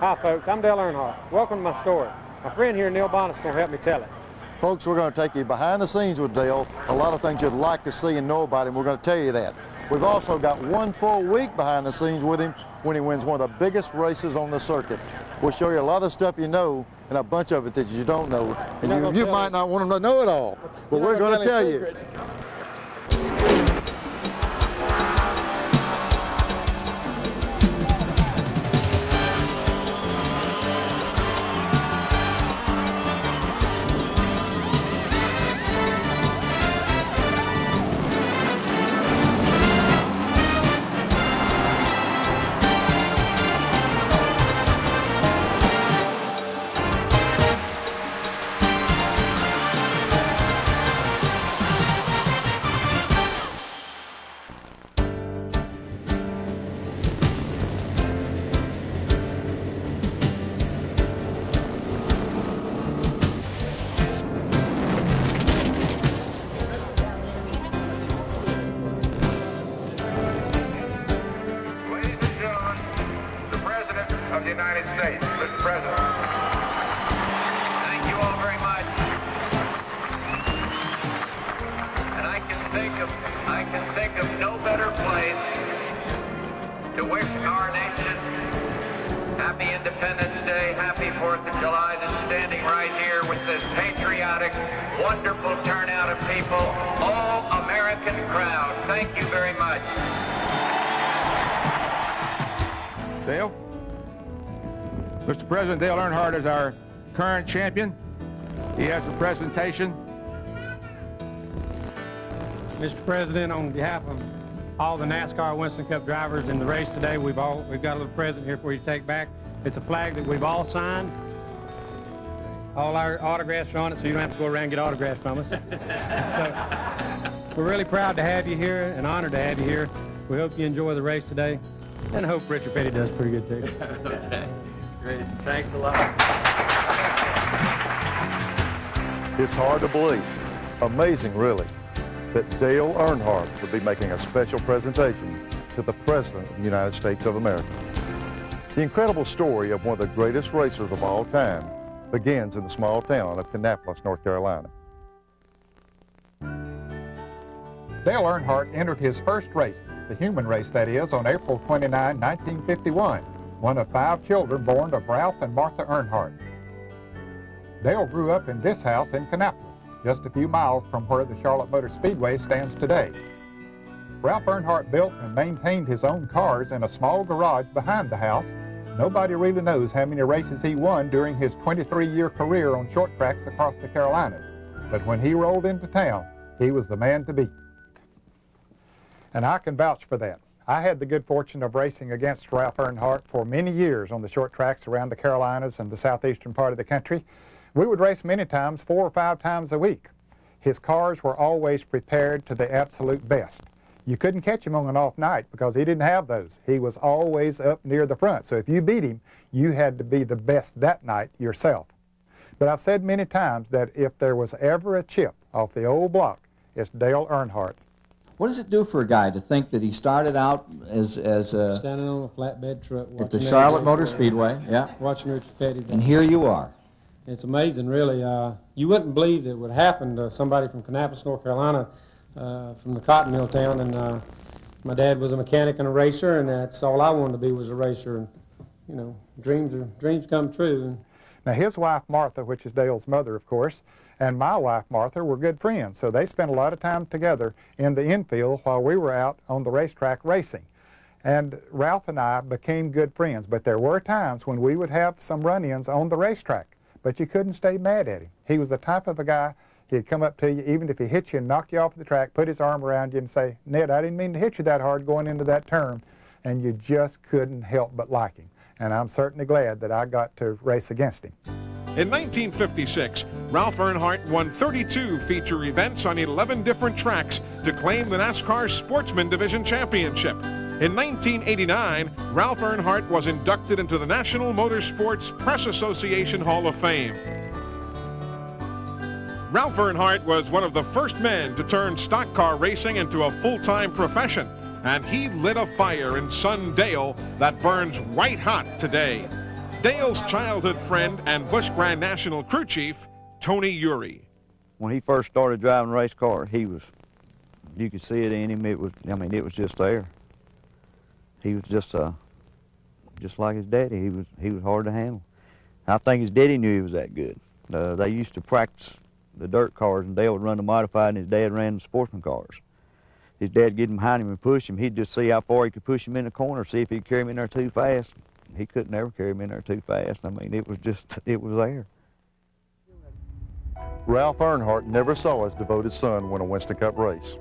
Hi folks, I'm Dale Earnhardt. Welcome to my story. My friend here, Neil Bonnett's going to help me tell it. Folks, we're going to take you behind the scenes with Dale. A lot of things you'd like to see and know about him. We're going to tell you that. We've also got one full week behind the scenes with him when he wins one of the biggest races on the circuit. We'll show you a lot of stuff you know and a bunch of it that you don't know. And you might not want them to know it all, but we're going to tell you. Of the United States, Mr. President. Thank you all very much. And I can think of no better place to wish our nation happy Independence Day, happy 4th of July, than standing right here with this patriotic, wonderful turnout of people, all American crowd. Thank you very much. Dale? Mr. President, Dale Earnhardt is our current champion. He has a presentation. Mr. President, on behalf of all the NASCAR Winston Cup drivers in the race today, we've got a little present here for you to take back. It's a flag that we've all signed. All our autographs are on it, so you don't have to go around and get autographs from us. So, we're really proud to have you here and honored to have you here. We hope you enjoy the race today, and I hope Richard Petty does pretty good too. Okay. Great. Thanks a lot. It's hard to believe, amazing really, that Dale Earnhardt would be making a special presentation to the President of the United States of America. The incredible story of one of the greatest racers of all time begins in the small town of Kannapolis, North Carolina. Dale Earnhardt entered his first race, the human race that is, on April 29, 1951. One of 5 children born of Ralph and Martha Earnhardt. Dale grew up in this house in Kannapolis, just a few miles from where the Charlotte Motor Speedway stands today. Ralph Earnhardt built and maintained his own cars in a small garage behind the house. Nobody really knows how many races he won during his 23-year career on short tracks across the Carolinas. But when he rolled into town, he was the man to beat. And I can vouch for that. I had the good fortune of racing against Ralph Earnhardt for many years on the short tracks around the Carolinas and the southeastern part of the country. We would race many times, 4 or 5 times a week. His cars were always prepared to the absolute best. You couldn't catch him on an off night because he didn't have those. He was always up near the front. So if you beat him, you had to be the best that night yourself. But I've said many times that if there was ever a chip off the old block, it's Dale Earnhardt. What does it do for a guy to think that he started out as a Standing on a flatbed truck at the Charlotte Motor Speedway, yeah, watching Richard Petty. and here you are. It's amazing, really. You wouldn't believe it would happen to somebody from Kannapolis, North Carolina, from the cotton mill town. And my dad was a mechanic and a racer, and that's all I wanted to be, was a racer. And you know, dreams come true. Now his wife Martha, which is Dale's mother, of course, and my wife Martha were good friends, so they spent a lot of time together in the infield while we were out on the racetrack racing. And Ralph and I became good friends, but there were times when we would have some run-ins on the racetrack, but you couldn't stay mad at him. He was the type of a guy, he'd come up to you, even if he hit you and knocked you off the track, put his arm around you and say, "Ned, I didn't mean to hit you that hard going into that turn," and you just couldn't help but like him. And I'm certainly glad that I got to race against him. In 1956, Ralph Earnhardt won 32 feature events on 11 different tracks to claim the NASCAR Sportsman Division Championship. In 1989, Ralph Earnhardt was inducted into the National Motorsports Press Association Hall of Fame. Ralph Earnhardt was one of the first men to turn stock car racing into a full-time profession, and he lit a fire in Sun Dale that burns white hot today. Dale's childhood friend and Busch Grand National crew chief, Tony Urey. When he first started driving race cars, you could see it in him. It was just there. He was just like his daddy. He was hard to handle. I think his daddy knew he was that good. They used to practice the dirt cars, and Dale would run the modified, and his dad ran the sportsman cars. His dad would get him behind him and push him. He'd just see how far he could push him in the corner, see if he'd carry him in there too fast. He couldn't ever carry him in there too fast. I mean, it was there. Ralph Earnhardt never saw his devoted son win a Winston Cup race.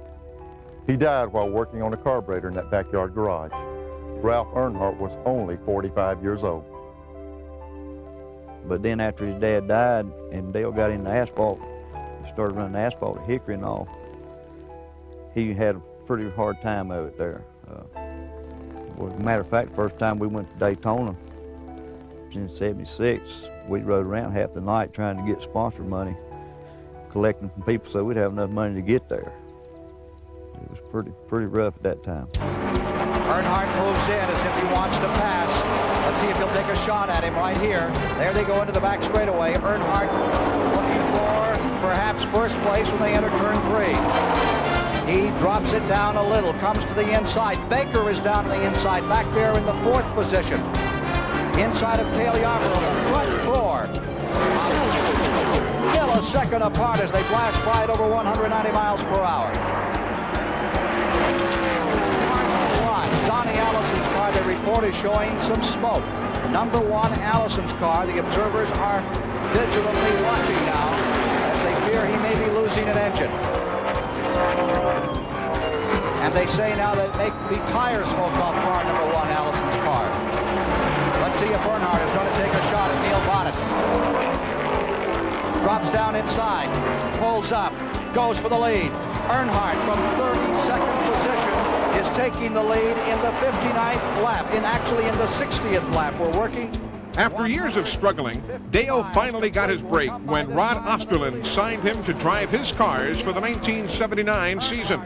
He died while working on a carburetor in that backyard garage. Ralph Earnhardt was only 45 years old. But then after his dad died and Dale got into asphalt, started running asphalt at Hickory and all, he had a pretty hard time of it there. Well, as a matter of fact, first time we went to Daytona in '76, we rode around half the night trying to get sponsor money, collecting from people so we'd have enough money to get there. It was pretty rough at that time. Earnhardt moves in as if he wants to pass. Let's see if he'll take a shot at him right here. There they go into the back straightaway. Earnhardt looking for perhaps first place when they enter turn 3. He drops it down a little, comes to the inside. Baker is down to the inside, back there in the 4th position. Inside of Cale Yarber on the front 4. Millisecond apart as they blast by at over 190 miles per hour. Donnie Allison's car, the report is showing some smoke. Number 1, Allison's car. The observers are vigilantly watching now as they fear he may be losing an engine. And they say now that it may be tire smoke off car number 1, Allison's car. Let's see if Earnhardt is going to take a shot at Neil Bonnett. Drops down inside, pulls up, goes for the lead. Earnhardt from 32nd position is taking the lead in the 59th lap, actually in the 60th lap. We're working. After years of struggling, Dale finally got his break when Rod Osterlund signed him to drive his cars for the 1979 season.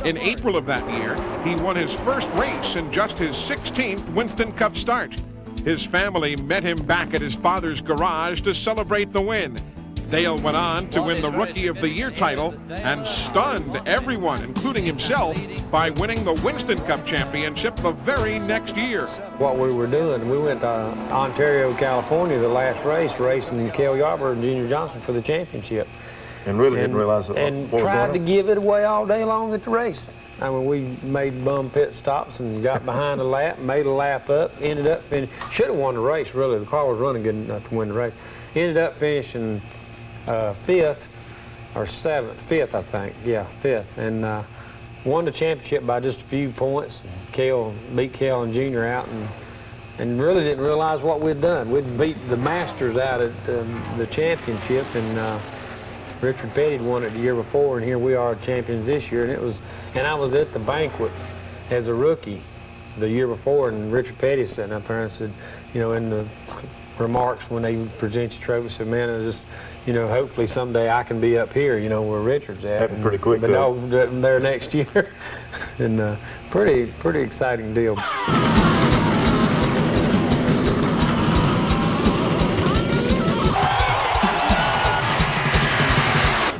In April of that year, he won his first race in just his 16th Winston Cup start. His family met him back at his father's garage to celebrate the win. Dale went on to win the Rookie of the Year title and stunned everyone, including himself, by winning the Winston Cup championship the very next year. What we were doing, we went to Ontario, California, the last race, racing Cale Yarber and Junior Johnson for the championship. And really didn't realize what and was tried going to give it away all day long at the race. I mean, we made bum pit stops and got behind a lap, made a lap up, ended up finishing. Should have won the race, really. The car was running good enough to win the race. Ended up finishing 5th or 7th, 5th, I think. Yeah, 5th. And won the championship by just a few points. Beat Cale and Junior out and really didn't realize what we'd done. We'd beat the Masters out at the championship, and Richard Petty won it the year before, and here we are champions this year. And I was at the banquet as a rookie the year before, and Richard Petty sitting up there and said, you know, in the remarks when they present your trophy, said, man, I just, you know, hopefully someday I can be up here, you know, where Richard's at. Happened pretty quick, but no, there next year. And pretty exciting deal.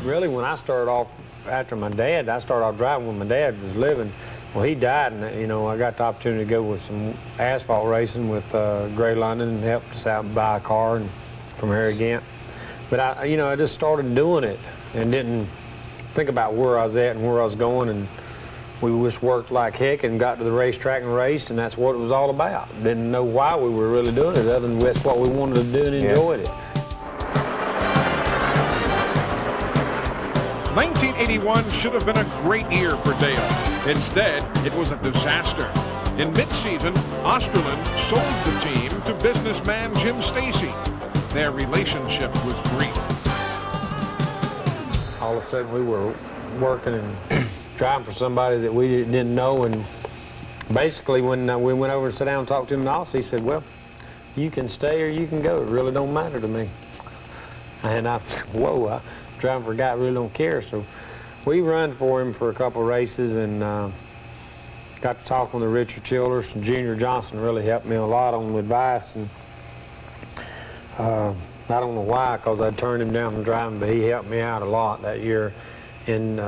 Really, when I started off after my dad, I started off driving when my dad was living. Well, he died, and you know, I got the opportunity to go with some asphalt racing with Gray London and helped us out and buy a car and from Harry Gant. But I just started doing it and didn't think about where I was at and where I was going, and we just worked like heck and got to the racetrack and raced, and that's what it was all about. Didn't know why we were really doing it, other than that's what we wanted to do and enjoyed it. 1981 should have been a great year for Dale. Instead, it was a disaster. In mid-season, Osterlund sold the team to businessman Jim Stacy. Their relationship was brief. All of a sudden, we were working and driving for somebody that we didn't know, and basically when we went over and sat down and talked to him in the office, he said, well, you can stay or you can go. It really don't matter to me. And I said, whoa, driving for a guy that really don't care. So we run for him for a couple of races, and got to talking with Richard Childers, and Junior Johnson really helped me a lot on advice, and I don't know why, because I turned him down from driving, but he helped me out a lot that year. And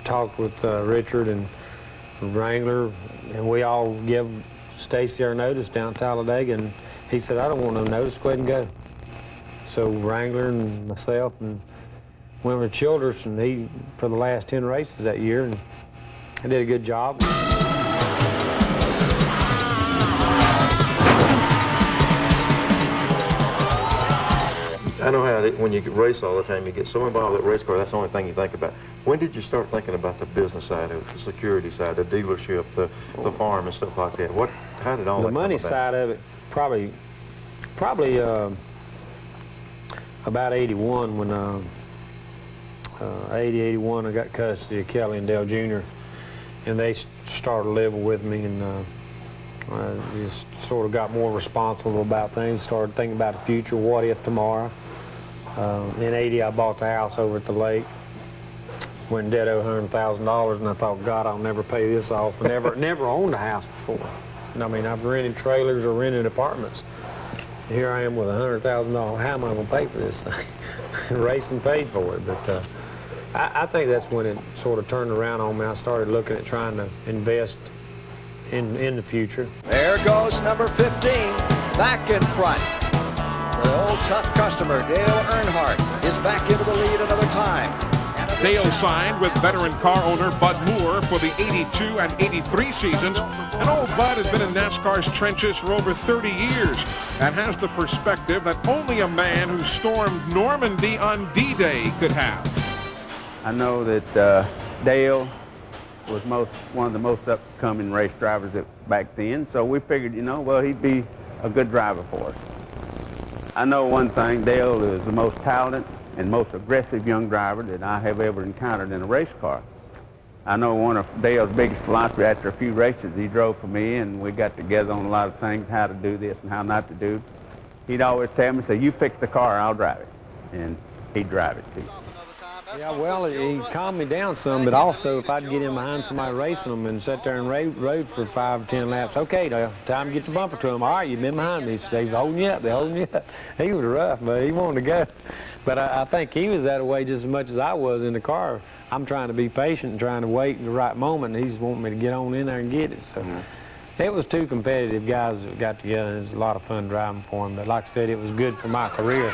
talked with Richard and Wrangler, and we all give Stacy our notice down at Talladega, and he said, I don't want no notice, go ahead and go. So Wrangler and myself and went with Childress, and he, for the last 10 races that year, and I did a good job. I know how when you race all the time, you get so involved with race car, that's the only thing you think about. When did you start thinking about the business side of it, the security side, the dealership, the farm and stuff like that? How did all that come about? The money side of it, probably about 81 when 81 I got custody of Kelly and Dale Jr. and they started living with me, and I just sort of got more responsible about things, started thinking about the future, what if tomorrow. In 80 I bought the house over at the lake, went dead over $100,000, and I thought, God, I'll never pay this off. Never owned a house before. And I mean, I've rented trailers or rented apartments. Here I am with $100,000. How am I going to pay for this thing? Racing paid for it, but I think that's when it sort of turned around on me. I started looking at trying to invest in the future. There goes number 15, back in front. The old tough customer, Dale Earnhardt, is back into the lead another time. Dale signed with veteran car owner Bud Moore for the 82 and 83 seasons, and old Bud has been in NASCAR's trenches for over 30 years and has the perspective that only a man who stormed Normandy on D-Day could have. I know that Dale was one of the most upcoming race drivers back then, so we figured, you know, well, he'd be a good driver for us. I know one thing, Dale is the most talented and most aggressive young driver that I have ever encountered in a race car. I know one of Dale's biggest philosophy after a few races he drove for me, and we got together on a lot of things, how to do this and how not to do. He'd always tell me, say, you fix the car, I'll drive it. And he'd drive it too. Yeah, well, he calmed me down some, but also if I'd get in behind somebody racing them and sit there and rode for 5 or 10 laps, okay, time to get the bumper to him. All right, you've been behind me. So they're holding you up, they're holding you up. He was rough, but he wanted to go. But I think he was that way just as much as I was in the car. I'm trying to be patient and trying to wait in the right moment, and he's wanting me to get on in there and get it. So it was two competitive guys that got together, and it was a lot of fun driving for him. But like I said, it was good for my career.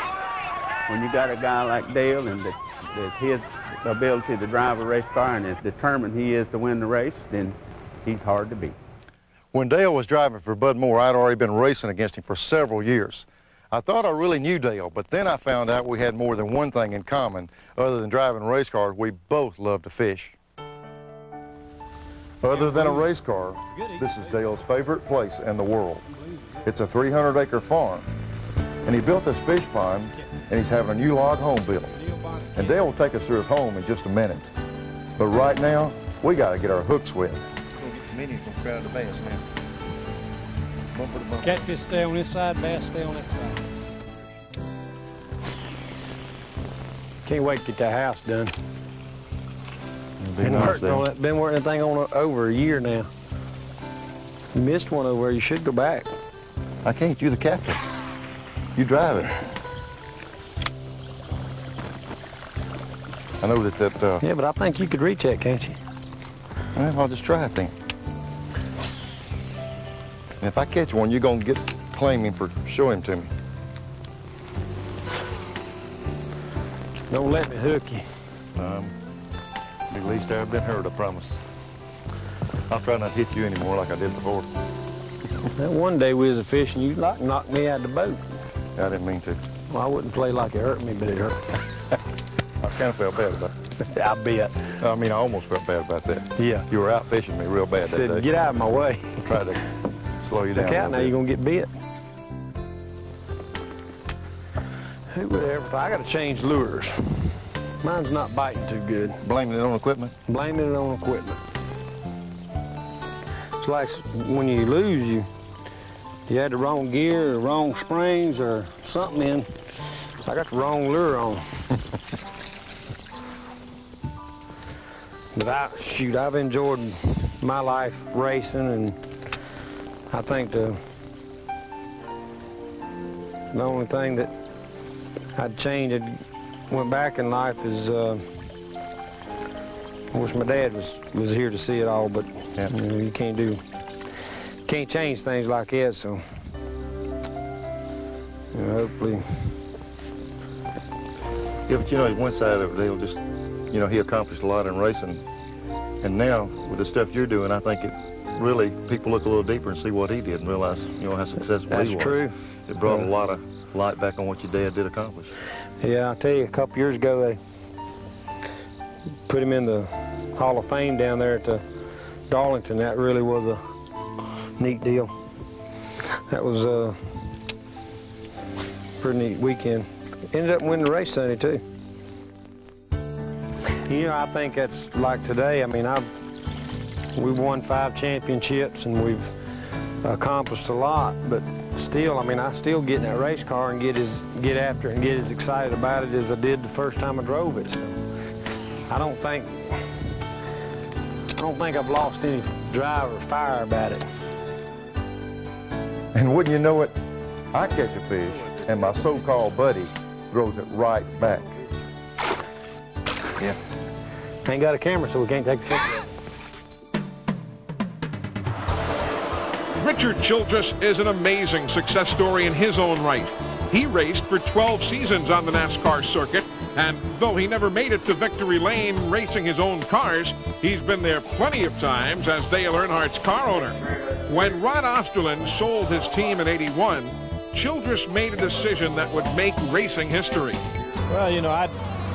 When you got a guy like Dale and that's his ability to drive a race car and as determined he is to win the race, then he's hard to beat. When Dale was driving for Bud Moore, I'd already been racing against him for several years. I thought I really knew Dale, but then I found out we had more than one thing in common. Other than driving race cars, we both love to fish. Other than a race car, this is Dale's favorite place in the world. It's a 300-acre farm, and he built this fish pond, and he's having a new log home built. And Dale will take us through his home in just a minute. But right now, we got to get our hooks wet. We'll get the minions gonna crowd the bass now. Bumper to bumper. Catfish stay on this side, bass stay on that side. Can't wait to get that house done. Been working on it. Been working that thing on over a year now. You missed one over there. You should go back. I can't. You're the captain. You drive it. I know that yeah, but I think you could reach that, can't you? Well, I'll just try it then. And if I catch one, you're going to claim him for showing him to me. Don't let me hook you. At least I've been hurt, I promise. I'll try not to hit you anymore like I did before. That one day we was a fishing, you knocked me out of the boat. I didn't mean to. Well, I wouldn't play like it hurt me, but it hurt. I kind of felt bad about it. I bet. I mean, I almost felt bad about that. Yeah. You were out fishing me real bad that day. Said, get out of my way. Tried to slow you down. Look out now, you're going to get bit. Who would ever thought? I got to change lures. Mine's not biting too good. Blaming it on equipment? Blaming it on equipment. It's like when you lose, you had the wrong gear or wrong springs or something in. I got the wrong lure on. But I've enjoyed my life racing, and I think the The only thing that I'd change, went back in life is, of course, my dad was here to see it all, but you know, you can't change things like that, so you know, hopefully. Yeah, but you know, one side of it, Dale, just, you know, he accomplished a lot in racing, and now with the stuff you're doing, I think it really, people look a little deeper and see what he did and realize, you know, how successful he was. That's true. It brought a lot of light back on what your dad did accomplish. Yeah, I'll tell you, a couple years ago, they put him in the Hall of Fame down there at the Darlington. That really was a neat deal. That was a pretty neat weekend. Ended up winning the race Sunday, too. You know, I think that's like today. I mean, we've won 5 championships and we've accomplished a lot, but still, I mean, I still get in that race car and get after it and get as excited about it as I did the first time I drove it. So I don't think I've lost any drive or fire about it. And wouldn't you know it, I catch a fish and my so-called buddy throws it right back. Yeah. Ain't got a camera, so we can't take a picture. Richard Childress is an amazing success story in his own right. He raced for 12 seasons on the NASCAR circuit, and though he never made it to victory lane racing his own cars, he's been there plenty of times as Dale Earnhardt's car owner. When Rod Osterland sold his team in '81, Childress made a decision that would make racing history. Well, you know, I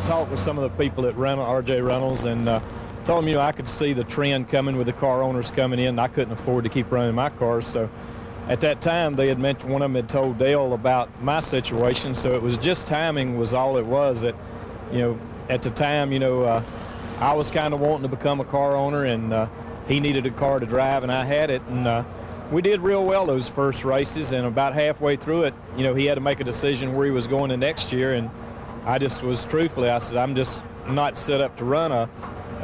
talked with some of the people at R.J. Reynolds and told them, you know, I could see the trend coming with the car owners coming in. I couldn't afford to keep running my cars, so at that time they had mentioned, one of them had told Dale about my situation, so it was just timing was all it was. That, you know, at the time, you know, I was kind of wanting to become a car owner, and he needed a car to drive, and I had it, and we did real well those first races, and about halfway through it, you know, he had to make a decision where he was going the next year, and I just was truthfully, I said, I'm just not set up to run a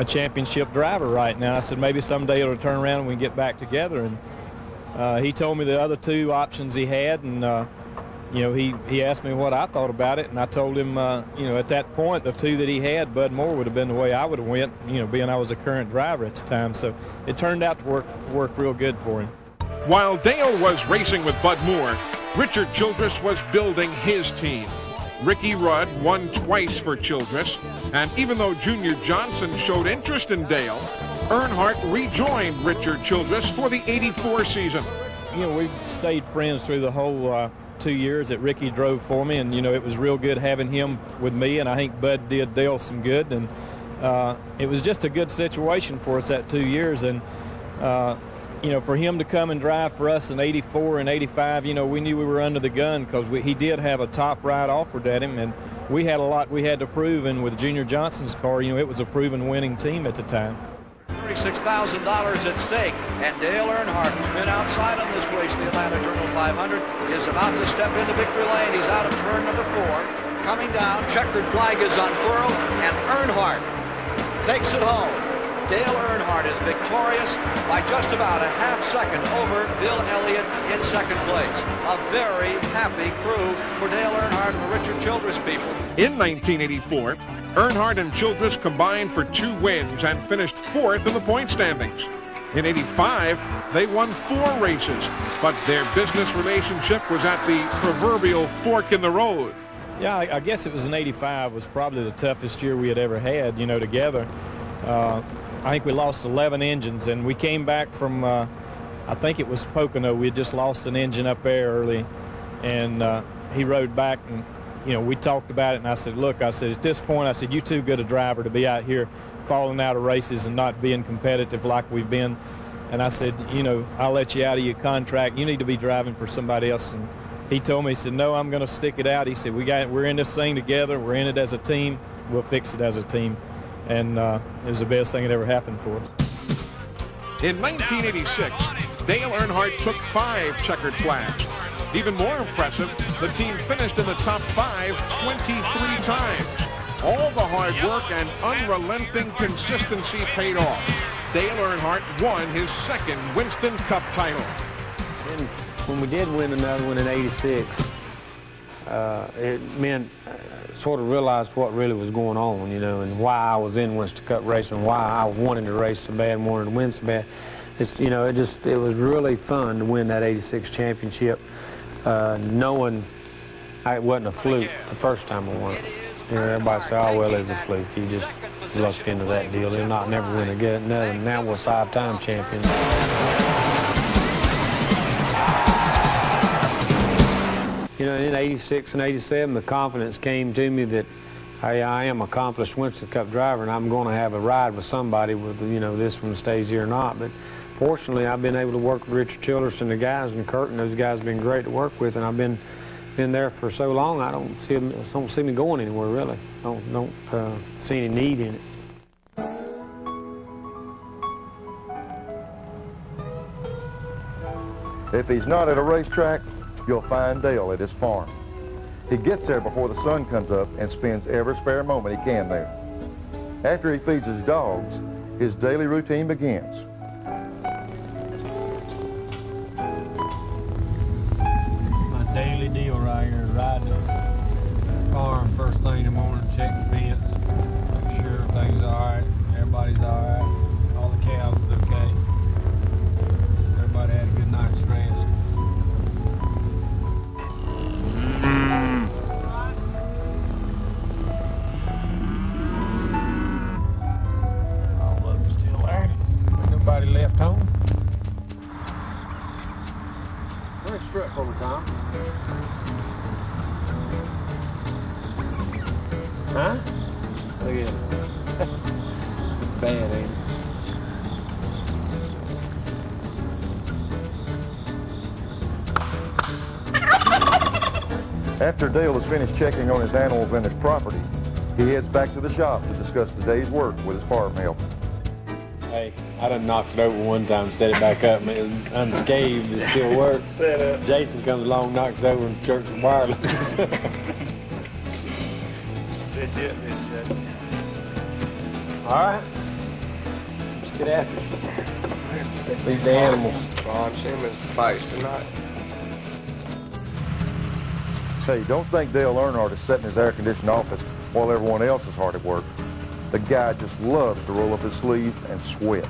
championship driver right now. I said, maybe someday it'll turn around and we can get back together. And he told me the other 2 options he had, and you know, he asked me what I thought about it, and I told him, you know, at that point, the 2 that he had, Bud Moore would have been the way I would have went, you know, being I was a current driver at the time. So it turned out to work real good for him. While Dale was racing with Bud Moore, Richard Childress was building his team. Ricky Rudd won twice for Childress, and even though Junior Johnson showed interest in Dale, Earnhardt rejoined Richard Childress for the '84 season. You know, we stayed friends through the whole 2 years that Ricky drove for me, and, you know, it was real good having him with me, and I think Bud did Dale some good, and it was just a good situation for us that 2 years. And you know, for him to come and drive for us in '84 and '85, you know, we knew we were under the gun because he did have a top ride offered at him, and we had a lot we had to prove. And with Junior Johnson's car, you know, it was a proven winning team at the time. $36,000 at stake, and Dale Earnhardt, who's been outside on this race, the Atlanta Journal 500, is about to step into victory lane. He's out of turn number 4. Coming down, checkered flag is unfurled, and Earnhardt takes it home. Dale Earnhardt is victorious by just about a half-second over Bill Elliott in second place. A very happy crew for Dale Earnhardt and the Richard Childress people. In 1984, Earnhardt and Childress combined for 2 wins and finished 4th in the point standings. In '85, they won 4 races, but their business relationship was at the proverbial fork in the road. Yeah, I guess it was in '85 was probably the toughest year we had ever had, you know, together. I think we lost 11 engines, and we came back from, I think it was Pocono. We had just lost an engine up there early, and he rode back, and, you know, we talked about it, and I said, look, I said, at this point, I said, you too good a driver to be out here falling out of races and not being competitive like we've been. And I said, you know, I'll let you out of your contract. You need to be driving for somebody else. And he told me, he said, no, I'm going to stick it out. He said, we're in this thing together. We're in it as a team. We'll fix it as a team. And it was the best thing that ever happened for us. In 1986, Dale Earnhardt took 5 checkered flags. Even more impressive, the team finished in the top 5 23 times. All the hard work and unrelenting consistency paid off. Dale Earnhardt won his 2nd Winston Cup title. And when we did win another one in '86, it meant sort of realized what really was going on, you know, and why I was in Winston Cup racing, why I wanted to race so bad and wanted to win so bad. It's, you know, it was really fun to win that '86 championship, knowing it wasn't a fluke the first time I won it. You know, everybody say, oh, well, it's a fluke. He just lucked into that deal. He'll not never win again. Now we're 5-time champions. You know, in '86 and '87, the confidence came to me that, hey, I am an accomplished Winston Cup driver, and I'm going to have a ride with somebody, with, you know, this one stays here or not. But fortunately, I've been able to work with Richard Childress and the guys, and Kurt, and those guys have been great to work with, and I've been there for so long. I don't see me going anywhere, really. Don't see any need in it. If he's not at a racetrack, you'll find Dale at his farm. He gets there before the sun comes up and spends every spare moment he can there. After he feeds his dogs, his daily routine begins. My daily deal right here, riding the farm first thing in the morning, check the fence, make sure everything's all right, everybody's all right, all the cows is okay. Everybody had a good night's rest. All of them still there. Ain't nobody left home. Where's strip over Tom? Huh? Look at it. Bad, ain't it? After Dale has finished checking on his animals and his property, he heads back to the shop to discuss the day's work with his farm help. Hey, I done knocked it over one time, set it back up, and it was unscathed, it still works. Set up. Jason comes along, knocks it over, and jerks the wire loose. All right, let's get after it. Leave the animals. Ron Simmons fights tonight. Hey, don't think Dale Earnhardt is sitting in his air-conditioned office while everyone else is hard at work. The guy just loves to roll up his sleeves and sweat.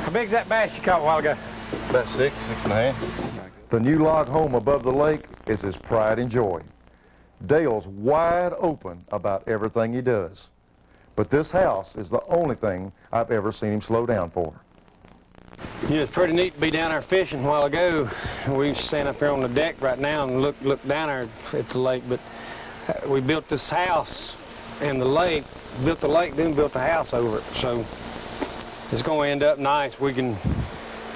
How big's that bass you caught a while ago? About 6.5. The new log home above the lake is his pride and joy. Dale's wide open about everything he does. But this house is the only thing I've ever seen him slow down for. You know, it's pretty neat to be down there fishing a while ago. We stand up here on the deck right now and look down there at the lake, but we built this house in the lake, built the lake, then built the house over it. So it's going to end up nice. We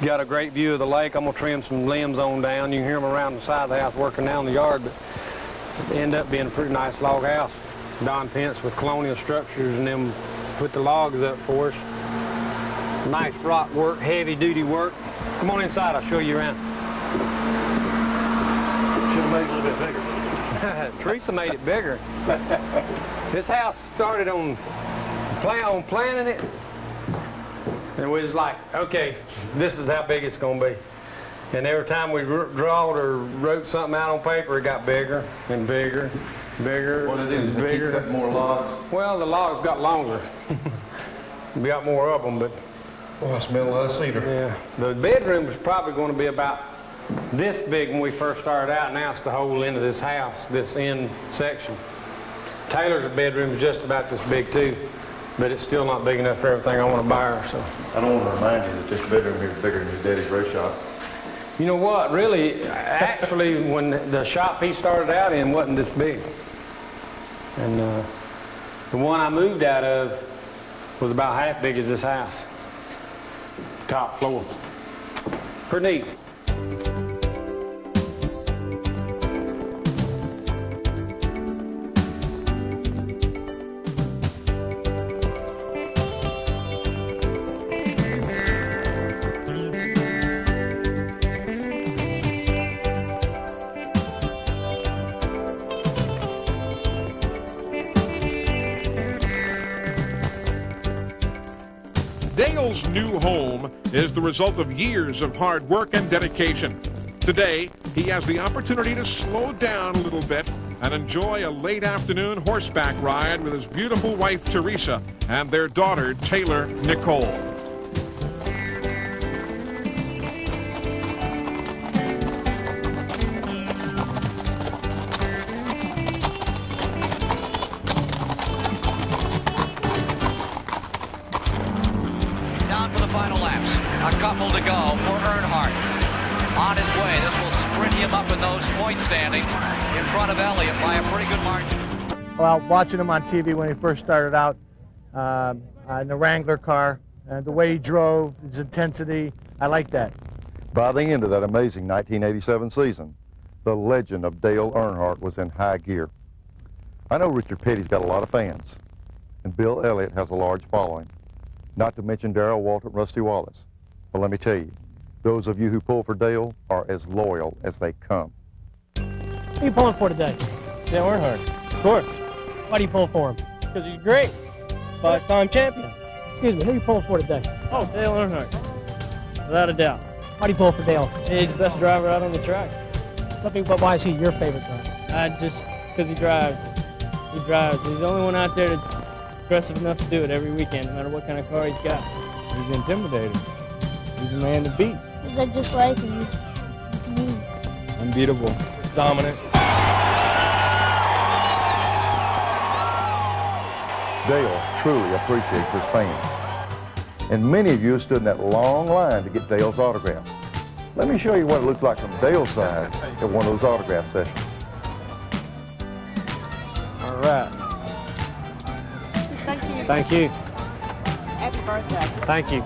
got a great view of the lake. I'm going to trim some limbs on down. You can hear them around the side of the house working down the yard, but it ended up being a pretty nice log house. Don Pence with Colonial Structures and them put the logs up for us. Nice rock work, heavy duty work. Come on inside, I'll show you around. Should have made it a little bit bigger. Teresa made it bigger. This house started on planning it. And we was like, okay, this is how big it's going to be. And every time we drawed or wrote something out on paper, it got bigger and bigger, bigger, What it is, keep cutting more logs? Well, the logs got longer. We got more of them, but... Oh, I smell a lot of cedar. Yeah. The bedroom was probably going to be about this big when we first started out. Now it's the whole end of this house, this end section. Taylor's bedroom is just about this big, too. But it's still not big enough for everything I want to buy her, so. I don't want to remind you that this bedroom here is bigger than his daddy's race shop. You know what, really, actually, when the shop he started out in wasn't this big. And the one I moved out of was about half big as this house. Top floor. Pretty neat. Dale's new home is the result of years of hard work and dedication. Today, he has the opportunity to slow down a little bit and enjoy a late afternoon horseback ride with his beautiful wife, Teresa, and their daughter, Taylor Nicole. Down for the final laps. A couple to go for Earnhardt. On his way, this will sprint him up in those point standings in front of Elliott by a pretty good margin. Well, watching him on TV when he first started out in the Wrangler car, the way he drove, his intensity, I like that. By the end of that amazing 1987 season, the legend of Dale Earnhardt was in high gear. I know Richard Petty's got a lot of fans, and Bill Elliott has a large following, not to mention Darrell Walton and Rusty Wallace. But let me tell you, those of you who pull for Dale are as loyal as they come. Who are you pulling for today? Dale Earnhardt, of course. Why do you pull for him? Because he's great. 5-time champion. Excuse me, who are you pulling for today? Oh, Dale Earnhardt. Without a doubt. Why do you pull for Dale? He's the best driver out on the track. But why is he your favorite driver? Just because he drives. He drives. He's the only one out there that's aggressive enough to do it every weekend, no matter what kind of car he's got. He's intimidating. He's a man to beat. I just like him. Unbeatable. Dominant. Dale truly appreciates his fans. And many of you stood in that long line to get Dale's autograph. Let me show you what it looked like from Dale's side at one of those autograph sessions. All right. Thank you. Thank you. Happy birthday. Thank you.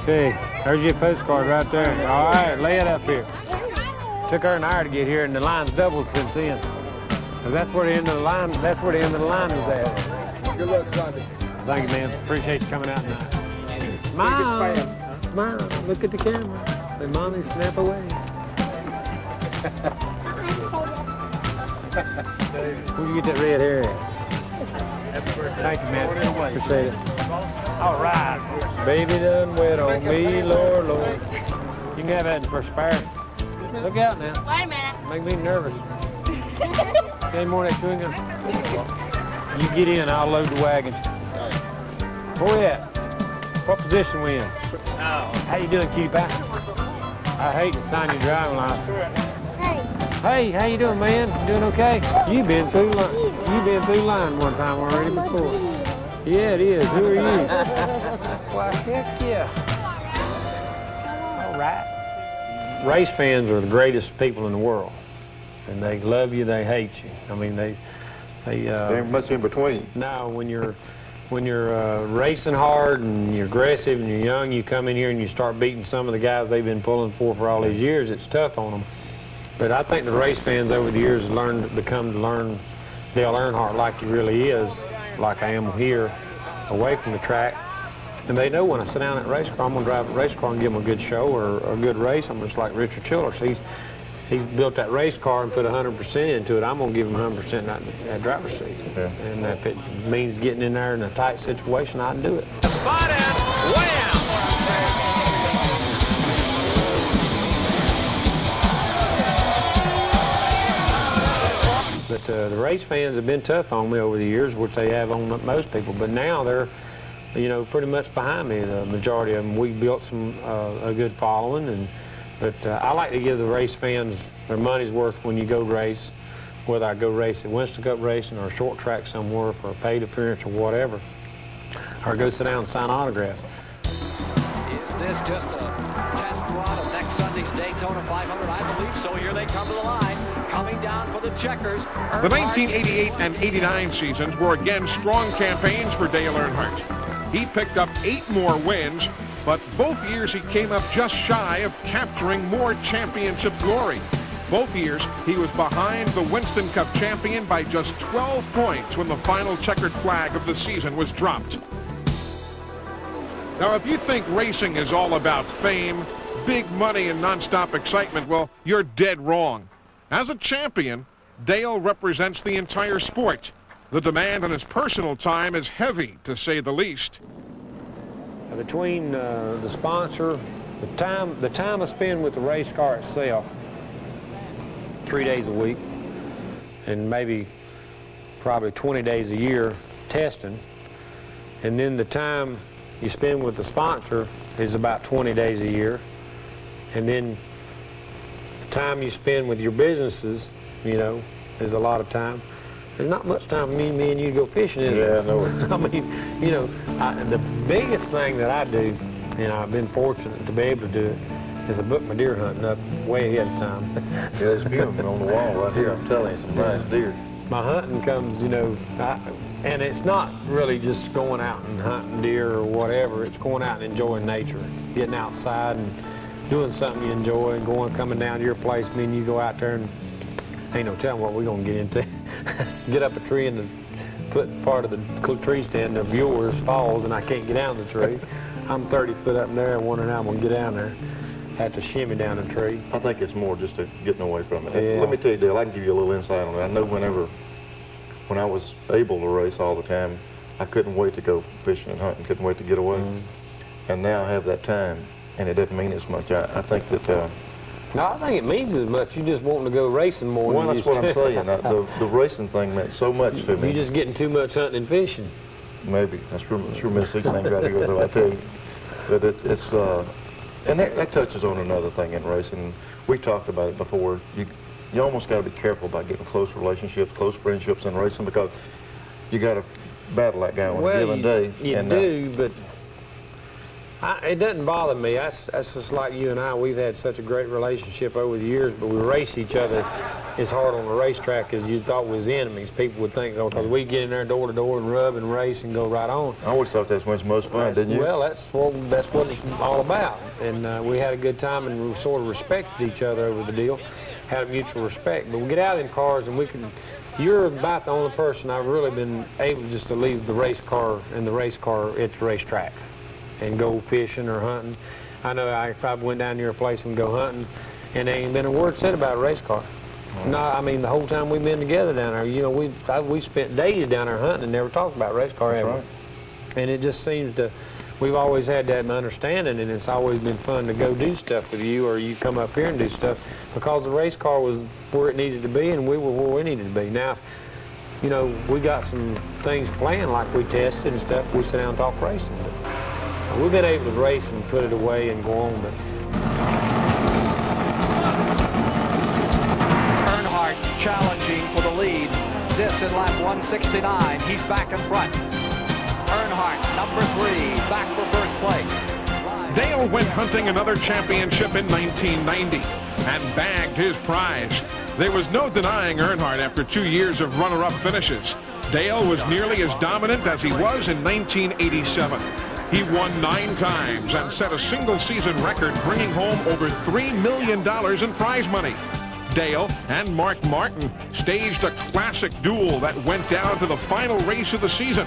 Okay, there's your postcard right there. All right, lay it up here. Took her an hour to get here, and the line's doubled since then. Cause that's where the end of the line. That's where the end of the line is at. Good luck, Sunday. Thank you, man. Appreciate you coming out tonight. Smile. Smile. Look at the camera. Say, Mommy, snap away. Where'd you get that red hair at? Thank you, man. Appreciate it. All right. Baby done wet on me, Lord, Lord. You can have that for spare. Look out now. Wait a minute. Make me nervous. Any more of that chewing gum? You get in, I'll load the wagon. Where we at? What position we in? How you doing, cutie pie? I hate to sign your driving license. Hey, how you doing, man? You doing okay? You've been through line one time already before. Yeah, it is. Who are you? Why, heck yeah. All right. Race fans are the greatest people in the world. And they love you, they hate you. I mean, they ain't much in between. No, when you're racing hard and you're aggressive and you're young, you come in here and you start beating some of the guys they've been pulling for all these years, it's tough on them. But I think the race fans over the years have become to learn Dale Earnhardt like he really is, like I am here, away from the track. And they know when I sit down at a race car, I'm going to drive a race car and give them a good show or a good race. I'm just like Richard Childress. He's built that race car and put 100% into it. I'm going to give him 100% in that driver's seat. Yeah. And if it means getting in there in a tight situation, I can do it. Spot in, way out. But the race fans have been tough on me over the years, which they have on most people. But now they're, pretty much behind me. The majority of them. We built a good following, but I like to give the race fans their money's worth when you go race, whether I go race at Winston Cup racing or a short track somewhere for a paid appearance or whatever, or go sit down and sign autographs. Is this just a test run of next Sunday's Daytona 500? I believe so. Here they come to the line, coming down for the checkers. The 1988 and 89 seasons were again strong campaigns for Dale Earnhardt. He picked up 8 more wins, but both years he came up just shy of capturing more championship glory. Both years he was behind the Winston Cup champion by just 12 points when the final checkered flag of the season was dropped. Now, if you think racing is all about fame, big money, and nonstop excitement, well, you're dead wrong. As a champion, Dale represents the entire sport. The demand on his personal time is heavy, to say the least. Between the sponsor, the time I spend with the race car itself, 3 days a week, and maybe probably 20 days a year testing, and then the time you spend with the sponsor is about 20 days a year, and then the time you spend with your businesses, you know, is a lot of time. There's not much time for me and you to go fishing, is there? Yeah, I know it. I mean, you know, the biggest thing that I do, and I've been fortunate to be able to do it, is I book my deer hunting up way ahead of time. Yeah, there's a few of them on the wall right here. I'm telling you, some nice deer. My hunting comes, you know, and it's not really just going out and hunting deer or whatever. It's going out and enjoying nature, getting outside and doing something you enjoy, and coming down to your place. Me and you go out there, and ain't no telling what we're gonna get into. Get up a tree and the foot part of the tree stand, the viewers falls, and I can't get down the tree. I'm 30 foot up in there and wondering how I'm gonna get down there. Have to shimmy down the tree. I think it's more just getting away from it. Yeah. Let me tell you, Dale, I can give you a little insight on it. I know when I was able to race all the time, I couldn't wait to go fishing and hunting, couldn't wait to get away. And now I have that time, and it doesn't mean as much. I think that... No, I think it means as much. You just wanting to go racing more well, than that's you what used I'm to. saying. The racing thing meant so much to me. You're just getting too much hunting and fishing. Maybe. That's true Miss 16 right here, though, I tell you. But it's and that touches on another thing in racing. We talked about it before. You almost got to be careful about getting close relationships, close friendships in racing, because you got to battle that guy on a given day. You do, but it doesn't bother me. That's just like you and I. We've had such a great relationship over the years, but we race each other as hard on the racetrack as you thought we was enemies. People would think, oh, because we get in there door to door and rub and race and go right on. I always thought that's what's most fun, didn't you? Well, that's what it's all about. And we had a good time, and we sort of respected each other over the deal, had a mutual respect. But we get out in cars, and you're about the only person I've really been able just to leave the race car and the race car at the racetrack and go fishing or hunting. I know if I went down to your place and go hunting, and there ain't been a word said about a race car. No, I mean, the whole time we've been together down there, you know, we spent days down there hunting and never talked about race car ever. Right. And it just seems we've always had that understanding, and it's always been fun to go do stuff with you, or you come up here and do stuff, because the race car was where it needed to be, and we were where we needed to be. Now, you know, we got some things planned, like we tested and stuff. We sit down and talk racing. But we've been able to race and put it away and go on. But Earnhardt challenging for the lead. This in lap 169. He's back in front. Earnhardt, number 3, back for first place. Dale went hunting another championship in 1990 and bagged his prize. There was no denying Earnhardt after 2 years of runner-up finishes. Dale was nearly as dominant as he was in 1987. He won 9 times and set a single-season record, bringing home over $3 million in prize money. Dale and Mark Martin staged a classic duel that went down to the final race of the season.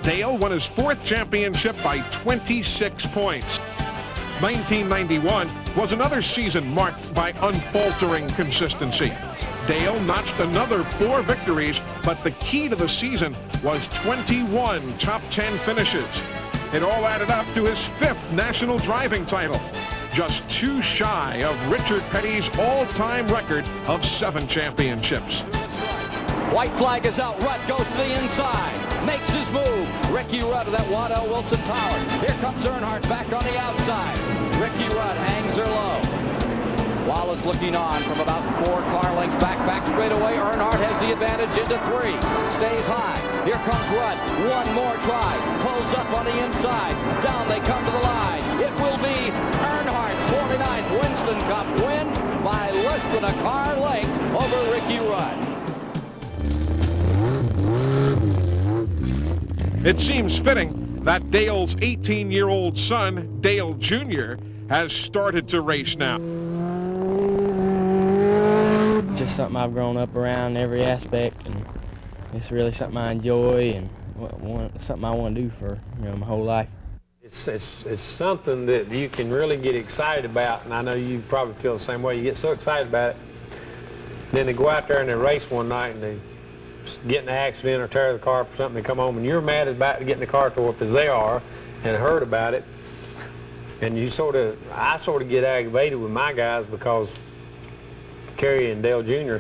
Dale won his 4th championship by 26 points. 1991 was another season marked by unfaltering consistency. Dale notched another 4 victories, but the key to the season was 21 top 10 finishes. It all added up to his 5th national driving title, just 2 shy of Richard Petty's all-time record of 7 championships. White flag is out. Rudd goes to the inside, makes his move. Ricky Rudd of that Waddell Wilson Power. Here comes Earnhardt back on the outside. Ricky Rudd hangs her low. Wallace looking on from about 4 car lengths back straight away. Earnhardt has the advantage into 3. Stays high. Here comes Rudd. One more try. Pulls up on the inside. Down they come to the line. It will be Earnhardt's 49th Winston Cup win by less than a car length over Ricky Rudd. It seems fitting that Dale's 18-year-old son, Dale Jr., has started to race now. Just something I've grown up around in every aspect, and it's really something I enjoy and something I want to do for my whole life. It's something that you can really get excited about, and I know you probably feel the same way. You get so excited about it, then they go out there and they race one night and they get in an accident or tear the car up or something, they come home and you're mad about getting the car tore up as they are and heard about it, And I sort of get aggravated with my guys because Kerry and Dale Jr.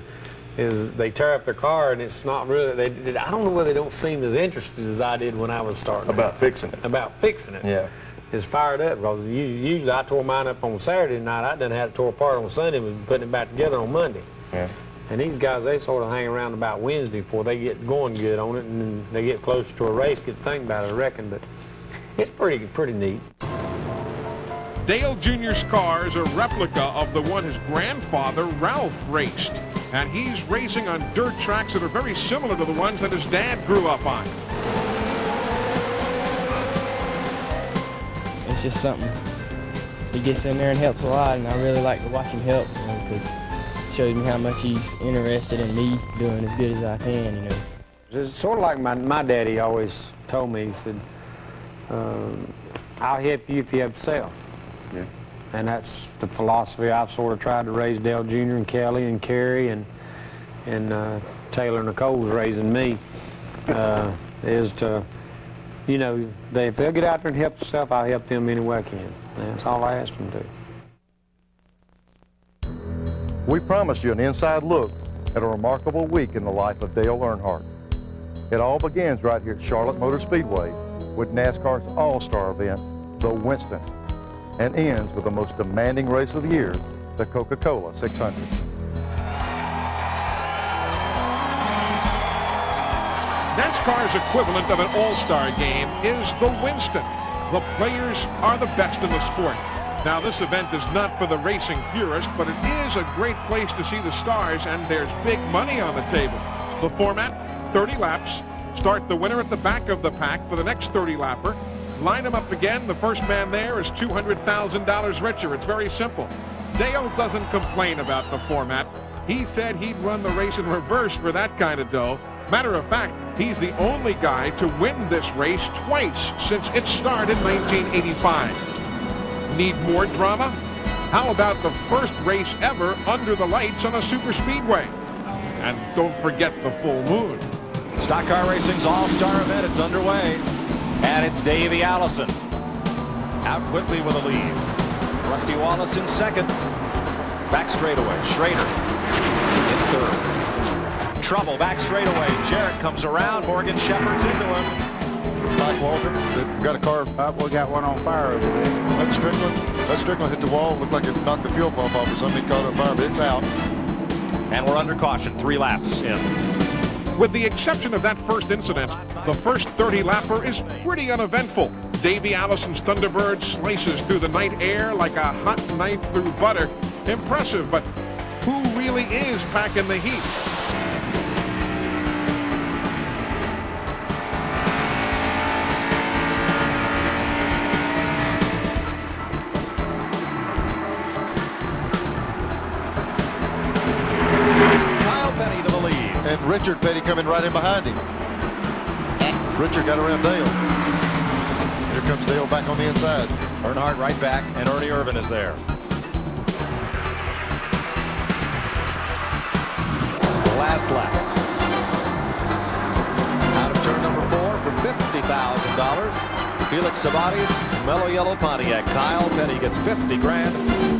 is they tear up their car and it's not really, I don't know whether they don't seem as interested as I did when I was starting. About fixing it. About fixing it. Yeah. It's fired up because usually I tore mine up on Saturday night. I done had it tore apart on Sunday and was putting it back together on Monday. Yeah. And these guys, they sort of hang around about Wednesday before they get going good on it, and then they get closer to a race, get to think about it, I reckon. But it's pretty neat. Dale Jr.'s car is a replica of the one his grandfather, Ralph, raced. And he's racing on dirt tracks that are very similar to the ones that his dad grew up on. It's just something. He gets in there and helps a lot, and I really like to watch him help, because it shows me how much he's interested in me doing as good as I can, you know. It's sort of like my daddy always told me. He said, I'll help you if you help yourself. Yeah. And that's the philosophy I've sort of tried to raise Dale Jr. and Kelly and Kerry and Taylor Nicole's raising me, is to, you know, if they'll get out there and help themselves, I'll help them any way I can. And that's all I ask them to. We promised you an inside look at a remarkable week in the life of Dale Earnhardt. It all begins right here at Charlotte Motor Speedway with NASCAR's All-Star event, the Winston, and ends with the most demanding race of the year, the Coca-Cola 600. NASCAR's equivalent of an all-star game is the Winston. The players are the best in the sport. Now, this event is not for the racing purist, but it is a great place to see the stars, and there's big money on the table. The format, 30 laps. Start the winner at the back of the pack for the next 30-lapper. Line them up again. The first man there is $200,000 richer. It's very simple. Dale doesn't complain about the format. He said he'd run the race in reverse for that kind of dough. Matter of fact, he's the only guy to win this race twice since its start in 1985. Need more drama? How about the first race ever under the lights on a super speedway? And don't forget the full moon. Stock Car Racing's All-Star event, it's underway. And it's Davey Allison out quickly with a lead. Rusty Wallace in second. Back straightaway. Schrader in third. Trouble back straightaway. Jarrett comes around. Morgan Shepherd's into him. Mike Walter, we've got a car. We got one on fire over there. That Strickland hit the wall. Looked like it knocked the fuel pump off or something. Caught on fire, but it's out. And we're under caution. 3 laps in. With the exception of that first incident, the first 30-lapper is pretty uneventful. Davey Allison's Thunderbird slices through the night air like a hot knife through butter. Impressive, but who really is packing the heat? And Richard Petty coming right in behind him. Richard got around Dale. Here comes Dale back on the inside. Earnhardt right back, and Ernie Irvin is there. The last lap. Out of turn number 4 for $50,000. Felix Sabates, Mellow Yellow Pontiac. Kyle Petty gets 50 grand.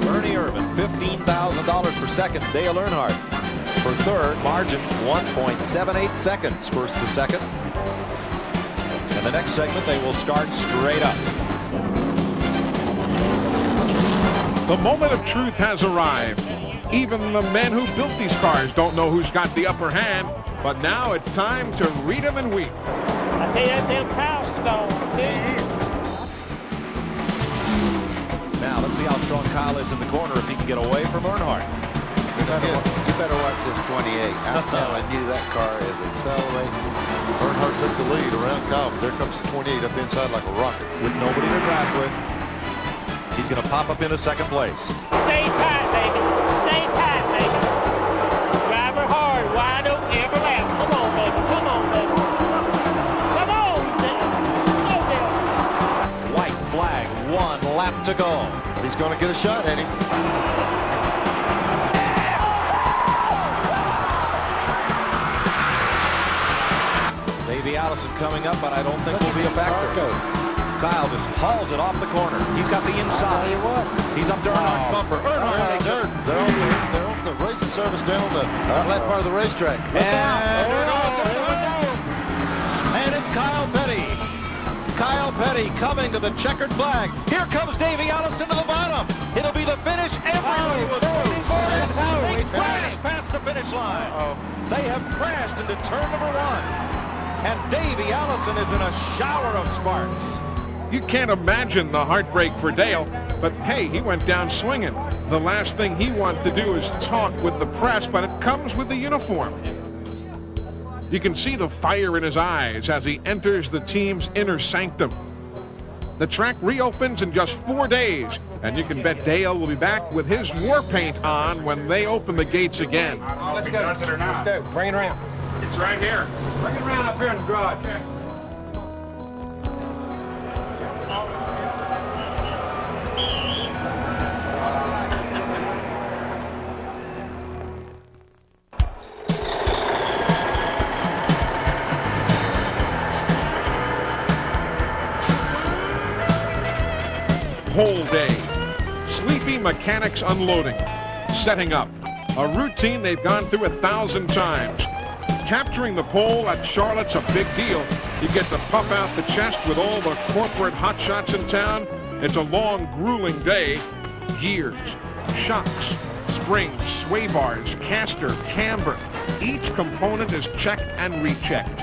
Ernie Irvin, $15,000 for second. Dale Earnhardt for third. Margin 1.78 seconds, first to second. And the next segment, they will start straight up. The moment of truth has arrived. Even the men who built these cars don't know who's got the upper hand, but now it's time to read them and weep. I tell you, that damn power stone. Now, let's see how strong Kyle is in the corner if he can get away from Earnhardt. You better watch this 28. I'm telling you, that car is accelerating. Earnhardt took the lead around Kyle, but there comes the 28 up the inside like a rocket. With nobody to drive with, he's going to pop up into second place. Stay tight, baby. Stay tight, baby. Drive her hard, wide open every lap. Come on, baby. Come on, baby. Come on, baby. White flag, 1 lap to go. He's going to get a shot at him. Davey Allison coming up, but I don't think will be a factor. Kyle just hauls it off the corner. He's got the inside. I'll tell you what. He's up to Earnhardt's bumper. Earnhardt takes it. They're on the racing service down on the left part of the racetrack. And it's Kyle Petty. Kyle Petty coming to the checkered flag. Here comes Davey Allison to the bottom. It'll be the finish. Everybody was waiting for it. They crashed past the finish line. They have crashed into turn number 1. And Davey Allison is in a shower of sparks. You can't imagine the heartbreak for Dale, but hey, he went down swinging. The last thing he wants to do is talk with the press, but it comes with the uniform. You can see the fire in his eyes as he enters the team's inner sanctum. The track reopens in just 4 days, and you can bet Dale will be back with his war paint on when they open the gates again. Let's go. Let's go. Bring it around. It's right here. Bring it around up here in the garage. Whole day. Sleepy mechanics unloading, setting up. A routine they've gone through 1,000 times. Capturing the pole at Charlotte's a big deal. You get to puff out the chest with all the corporate hotshots in town. It's a long, grueling day. Gears, shocks, springs, sway bars, caster, camber. Each component is checked and rechecked.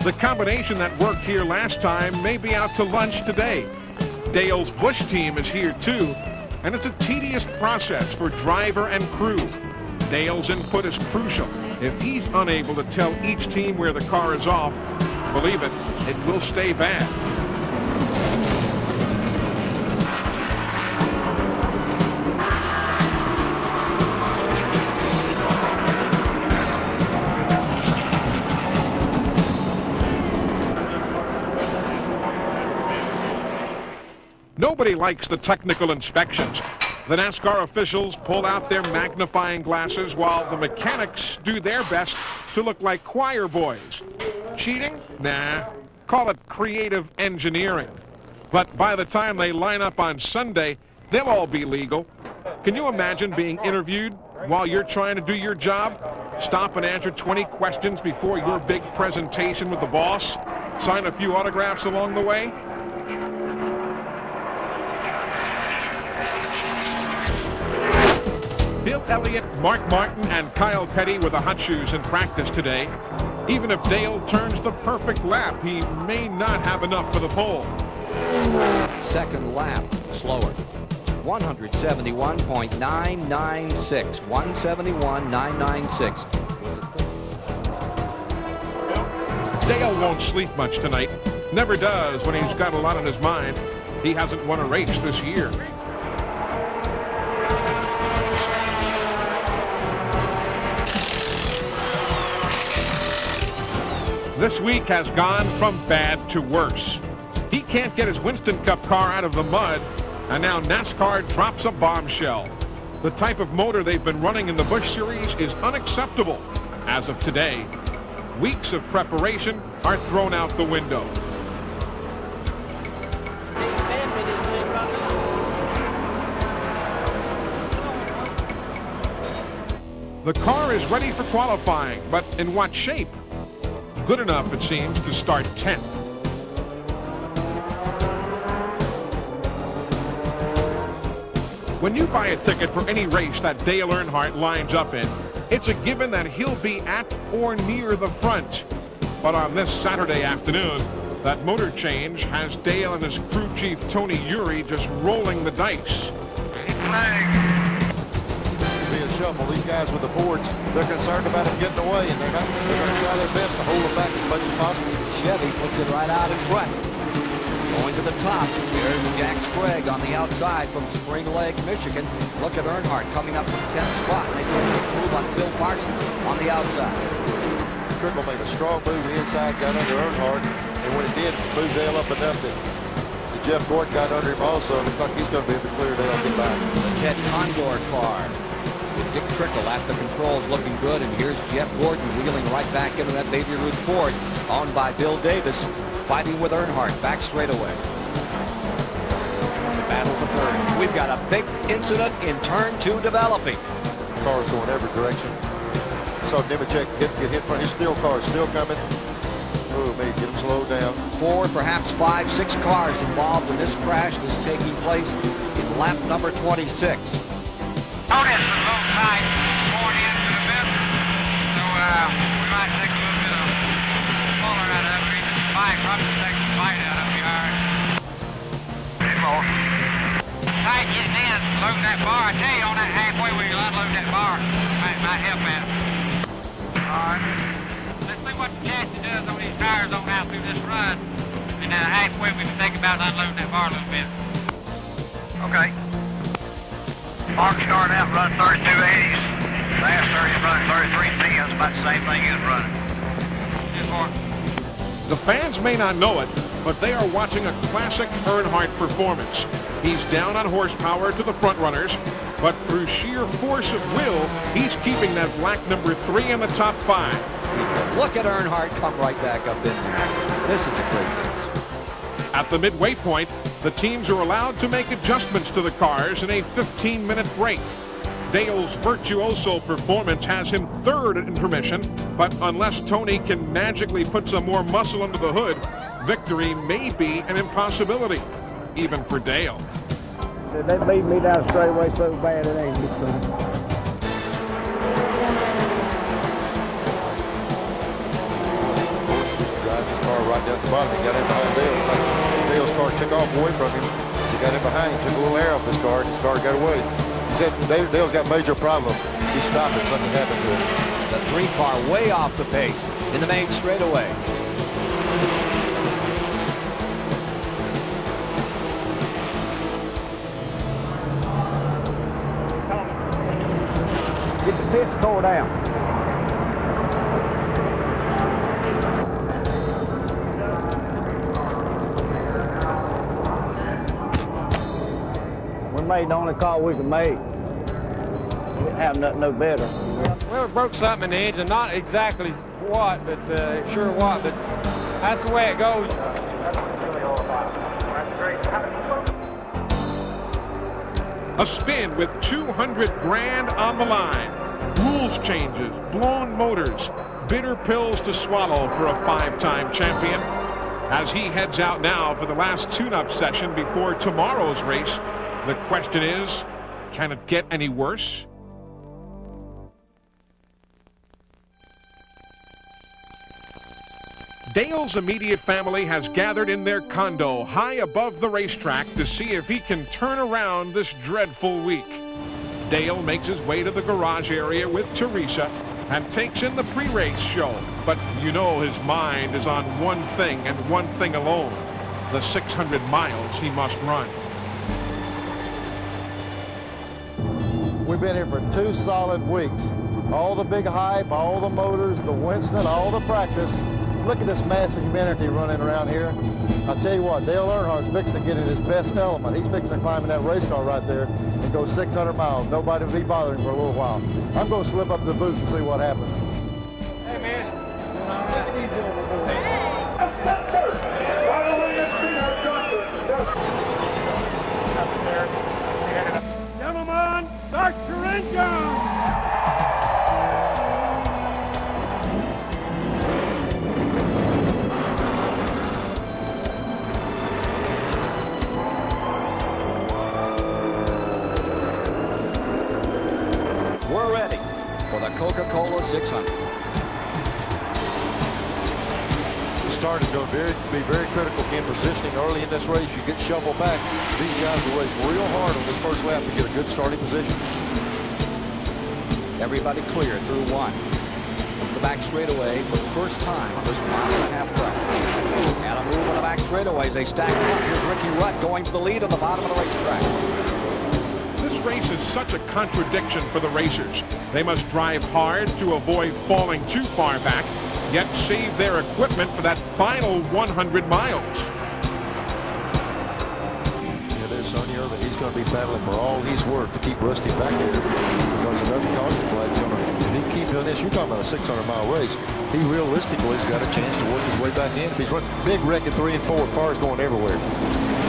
The combination that worked here last time may be out to lunch today. Dale's Busch team is here too, and it's a tedious process for driver and crew. Dale's input is crucial. If he's unable to tell each team where the car is off, believe it, it will stay bad. Nobody likes the technical inspections. The NASCAR officials pull out their magnifying glasses while the mechanics do their best to look like choir boys. Cheating? Nah. Call it creative engineering. But by the time they line up on Sunday, they'll all be legal. Can you imagine being interviewed while you're trying to do your job? Stop and answer 20 questions before your big presentation with the boss? Sign a few autographs along the way? Bill Elliott, Mark Martin, and Kyle Petty were the hot shoes in practice today. Even if Dale turns the perfect lap, he may not have enough for the pole. Second lap, slower. 171.996. 171.996. Dale won't sleep much tonight. Never does when he's got a lot on his mind. He hasn't won a race this year. This week has gone from bad to worse. He can't get his Winston Cup car out of the mud, and now NASCAR drops a bombshell. The type of motor they've been running in the Busch Series is unacceptable as of today. Weeks of preparation are thrown out the window. The car is ready for qualifying, but in what shape? Good enough, it seems, to start 10th. When you buy a ticket for any race that Dale Earnhardt lines up in, it's a given that he'll be at or near the front. But on this Saturday afternoon, that motor change has Dale and his crew chief Tony Eury just rolling the dice. Shuffle. These guys with the Fords, they're concerned about him getting away, and they're going to try their best to hold him back as much as possible. Chevy puts it right out in front. Going to the top. There's Jack Sprague on the outside from Spring Lake, Michigan. Look at Earnhardt coming up from 10th spot. They do a move on Bill Parsons on the outside. Trickle made a strong move inside, got under Earnhardt, and when it did, moved Dale up enough that Jeff Gordon got under him also. Looks like he's going to be able to clear Dale get by. The Ted Condor car. Dick Trickle at the controls looking good, and here's Jeff Gordon wheeling right back into that Baby Ruth Ford, owned by Bill Davis, fighting with Earnhardt back straightaway. we've got a big incident in turn 2 developing. Cars going every direction. Saw Nemechek get hit front. His steel car is still coming. Oh, man, get him slowed down. 4, perhaps 5, 6 cars involved in this crash that's taking place in lap number 26. Notice the low tide pouring in a bit, so we might take a little bit of puller out of it, even spike, probably take some bite out of the yard. A bit more. Tide getting in, loading that bar. I tell you, on that halfway where you unload that bar, might help at it. All right. Let's see what the chassis does on these tires on out through this run, and then halfway we can think about unloading that bar a little bit. Okay. Mark started out run 3280s. Last 30 run 3310s, about the same thing as running. The fans may not know it, but they are watching a classic Earnhardt performance. He's down on horsepower to the front runners, but through sheer force of will, he's keeping that black number 3 in the top 5. Look at Earnhardt come right back up in there. This is a great race. At the midway point, the teams are allowed to make adjustments to the cars in a 15-minute break. Dale's virtuoso performance has him third at intermission, but unless Tony can magically put some more muscle under the hood, victory may be an impossibility, even for Dale. They beat me down the straightaway so bad it ain't good for them. Drives his car right down to the bottom. He got in behind Dale. Dale's car took off away from him. He got in behind him, took a little air off his car, and his car got away. He said Dale's got major problems. He stopped it. Something happened to him. The 3 car way off the pace in the main straightaway. Get the pits tore down. We made the only car we could make. We didn't have nothing no better. Well, we broke something in the engine, not exactly what, but sure what, but that's the way it goes. A spin with 200 grand on the line. Rules changes, blown motors, bitter pills to swallow for a 5-time champion. As he heads out now for the last tune-up session before tomorrow's race, the question is, can it get any worse? Dale's immediate family has gathered in their condo high above the racetrack to see if he can turn around this dreadful week. Dale makes his way to the garage area with Teresa and takes in the pre-race show. But you know his mind is on one thing and one thing alone, the 600 miles he must run. We've been here for 2 solid weeks. All the big hype, all the motors, the Winston, all the practice. Look at this massive humanity running around here. I'll tell you what, Dale Earnhardt's fixing to get in his best element. He's fixing to climb in that race car right there and go 600 miles. Nobody will be bothering him for a little while. I'm going to slip up to the booth and see what happens. Hey, man. Gentlemen, start your engine! We're ready for the Coca-Cola 600. The start is going to be very critical in positioning early in this race. You get shuffled back. These guys will race real hard on this first lap to get a good starting position. Everybody clear through 1. The back straightaway for the first time on this 1.5 track. And a move on the back straightaway as they stack up. Here's Ricky Rutt going to the lead at the bottom of the racetrack. This race is such a contradiction for the racers. They must drive hard to avoid falling too far back, yet save their equipment for that final 100 miles. Yeah, there's Sonny Irvin. He's going to be battling for all he's worth to keep Rusty back there because another caution flag's going to. If he keeps doing this, you're talking about a 600-mile race. He realistically has got a chance to work his way back in. If he's running big wreck at 3 and 4, cars going everywhere.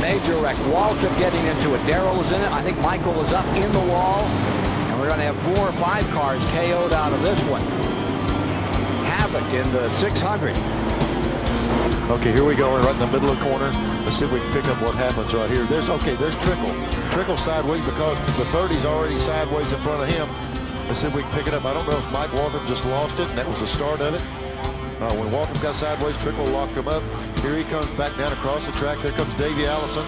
Major wreck. Walter getting into it. Darrell was in it. I think Michael was up in the wall. And we're going to have 4 or 5 cars KO'd out of this one. Havoc in the 600. Okay, here we go. We're right in the middle of the corner. Let's see if we can pick up what happens right here. There's Trickle. Trickle sideways because the 30's already sideways in front of him. Let's see if we can pick it up. I don't know if Mike Waltrip just lost it, and that was the start of it. When Waltrip got sideways, Trickle locked him up. Here he comes back down across the track. There comes Davey Allison.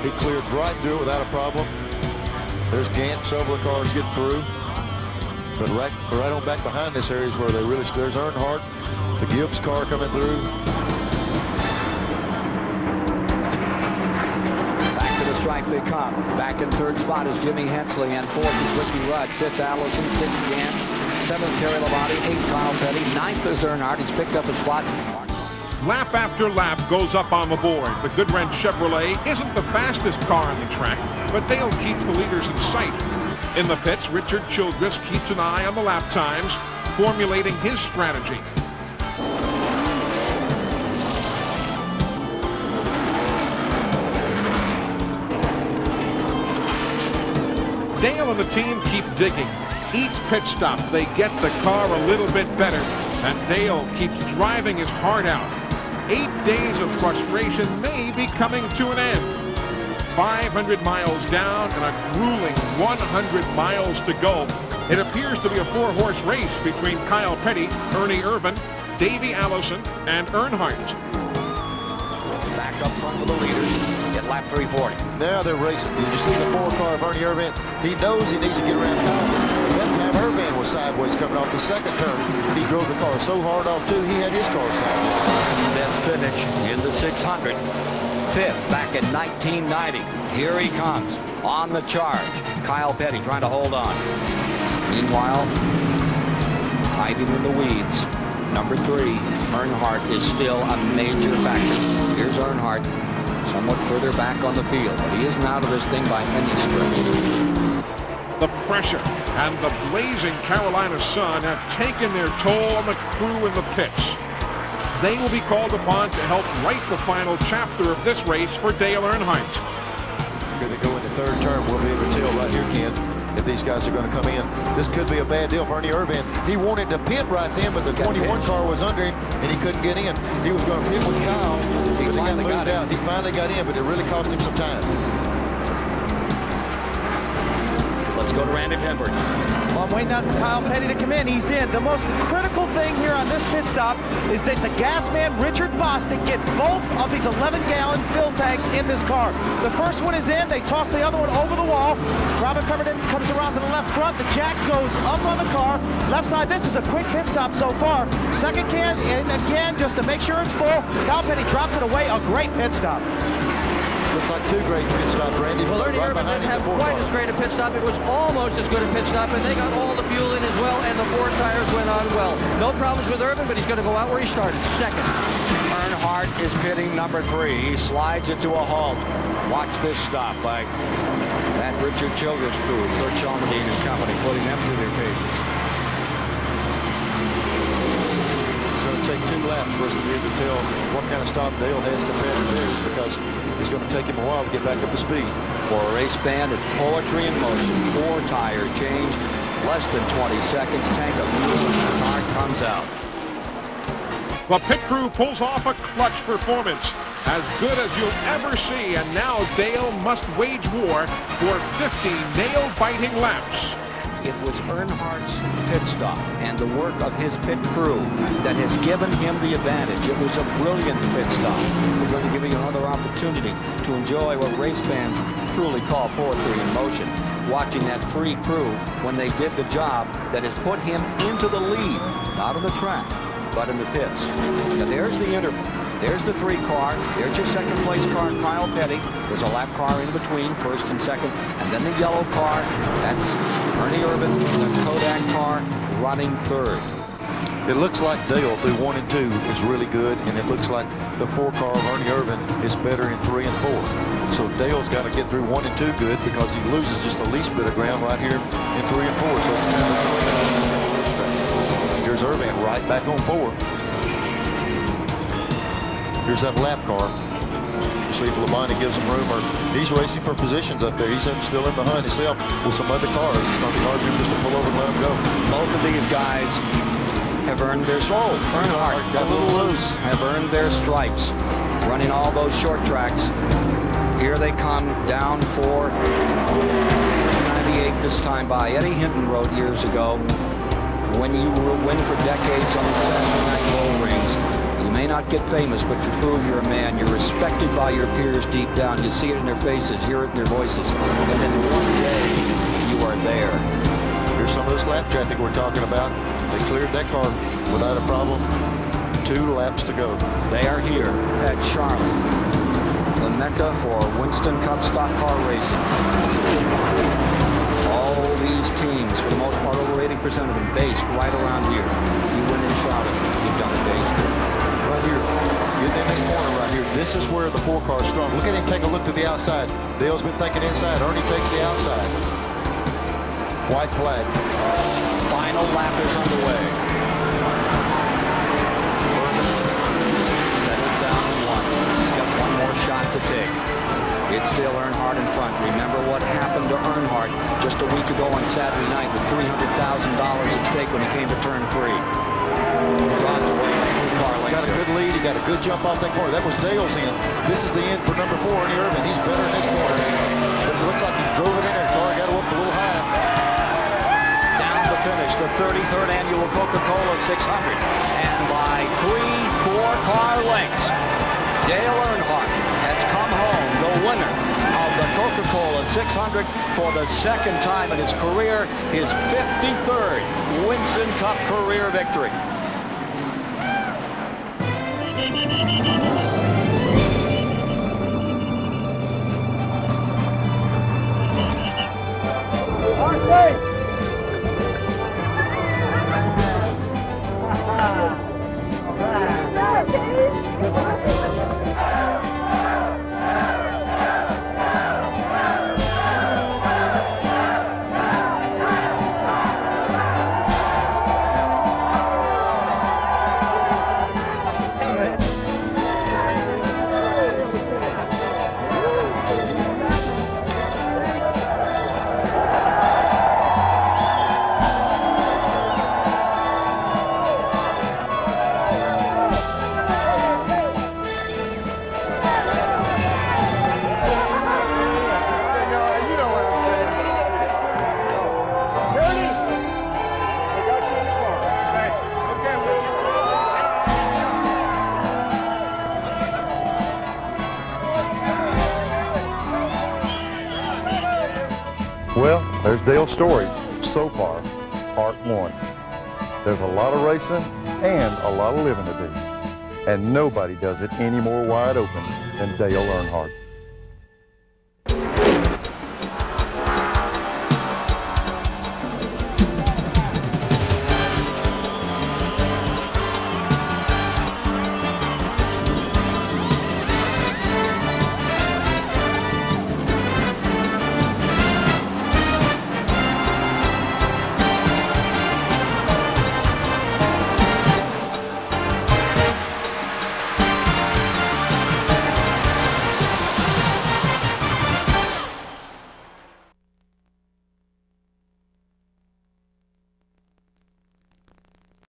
He cleared right through it without a problem. There's Gant. Several of the cars get through. But right on back behind this area is where they really, there's Earnhardt. The Gibbs car coming through. Strike they come. Back in third spot is Jimmy Hensley, and fourth is Ricky Rudd. Fifth, Allison. Sixth, Gant. Seventh, Terry Labonte. Eighth, Kyle Petty. Ninth is Earnhardt. He's picked up a spot. Lap after lap goes up on the board. The Goodwrench Chevrolet isn't the fastest car on the track, but Dale keeps the leaders in sight. In the pits, Richard Childress keeps an eye on the lap times, formulating his strategy. Dale and the team keep digging. Each pit stop, they get the car a little bit better, and Dale keeps driving his heart out. 8 days of frustration may be coming to an end. 500 miles down and a grueling 100 miles to go. It appears to be a 4-horse race between Kyle Petty, Ernie Irvan, Davey Allison, and Earnhardt. Back up front with the leaders at lap 340. Now they're racing. Did you see the 4-car of Ernie Irvan? He knows he needs to get around Kyle. That time Irvan was sideways coming off the second turn. He drove the car so hard off too, he had his car sideways. Best finish in the 600. Fifth back in 1990. Here he comes on the charge. Kyle Petty trying to hold on. Meanwhile, hiding in the weeds. Number 3, Earnhardt is still a major factor. Here's Earnhardt, somewhat further back on the field, but he isn't out of this thing by any stretch. The pressure and the blazing Carolina sun have taken their toll on the crew in the pits. They will be called upon to help write the final chapter of this race for Dale Earnhardt. Here they go into third turn. We'll be able to tell right here, Ken, if these guys are going to come in. This could be a bad deal for Ernie Irvan. He wanted to pit right then, but the 21 car was under him, and he couldn't get in. He was going to pit with Kyle, but he got moved out. He finally got in, but it really cost him some time. Let's go to Randy Penberg. Well, I'm waiting out for Kyle Petty to come in. He's in. The most critical thing here on this pit stop is that the gas man, Richard Bostic, get both of these 11-gallon fill tanks in this car. The first one is in. They toss the other one over the wall. Robin Coverdon comes around to the left front. The jack goes up on the car. Left side, this is a quick pit stop so far. Second can in again just to make sure it's full. Kyle Petty drops it away. A great pit stop. Looks like 2 great pit stops, Randy. Well, Ernie Irvan didn't have quite as great a pit stop. It was almost as good a pit stop, and they got all the fuel in as well, and the 4 tires went on well. No problems with Irvan, but he's going to go out where he started, second. Earnhardt is pitting number 3. He slides it to a halt. Watch this stop by that Richard Childress crew, Kurt Chalmerdine and company, putting them through their paces. It's going to take 2 laps for us to be able to tell what kind of stop Dale has compared to theirs, because it's going to take him a while to get back up to speed. For a race fan, it's poetry in motion. 4 tire change, less than 20 seconds. Tank of fuel, and the car comes out. The pit crew pulls off a clutch performance, as good as you'll ever see, and now Dale must wage war for 50 nail-biting laps. It was Earnhardt's pit stop and the work of his pit crew that has given him the advantage. It was a brilliant pit stop. We're going to give you another opportunity to enjoy what race fans truly call poetry in motion. Watching that 3 crew when they did the job that has put him into the lead, not on the track, but in the pits. Now there's the interval. There's the 3 car. There's your second place car, Kyle Petty. There's a lap car in between, first and second. And then the yellow car. That's Ernie Irvan, the Kodak car, running third. It looks like Dale through 1 and 2 is really good, and it looks like the 4 car of Ernie Irvan is better in 3 and 4. So Dale's got to get through 1 and 2 good, because he loses just the least bit of ground right here in 3 and 4. So it's kind of here's Irvan right back on 4. Here's that lap car. to see if Labonte gives him room, or he's racing for positions up there. He's still in the hunt himself with some other cars. It's going to be hard for him just to pull over and let him go. Both of these guys have earned their soul. Earnhardt, a little loose, have earned their stripes, running all those short tracks. Here they come down for 98 this time by. Eddie Hinton wrote years ago, when you win for decades on the Saturday Night Bull Rings, you may not get famous, but you prove you're a man. You're respected by your peers deep down. You see it in their faces, hear it in their voices. And then one day, you are there. Here's some of this lap traffic we're talking about. They cleared that car without a problem. 2 laps to go. They are here at Charlotte, the mecca for Winston Cup stock car racing. All these teams, for the most part, over 80% of them based right around here. You win in Charlotte, you've done a day's work. Right here, getting in this corner right here. This is where the 4 car is strong. Look at him take a look to the outside. Dale's been thinking inside. Ernie takes the outside. White flag. Final lap is underway. Settles down in 1. He's got one more shot to take. It's Dale Earnhardt in front. Remember what happened to Earnhardt just a week ago on Saturday night with $300,000 at stake when he came to turn 3. Rod's away. He got a good lead. He got a good jump off that corner. That was Dale's end. This is the end for number 4, Ernie Irvin. He's better in this corner. But it looks like he drove it in there. Car got up a little high. Down to finish the 33rd annual Coca-Cola 600. And by 3 4-car lengths, Dale Earnhardt has come home the winner of the Coca-Cola 600 for the 2nd time in his career, his 53rd Winston Cup career victory. Well, there's Dale's story so far, part 1. There's a lot of racing and a lot of living to do. And nobody does it any more wide open than Dale Earnhardt.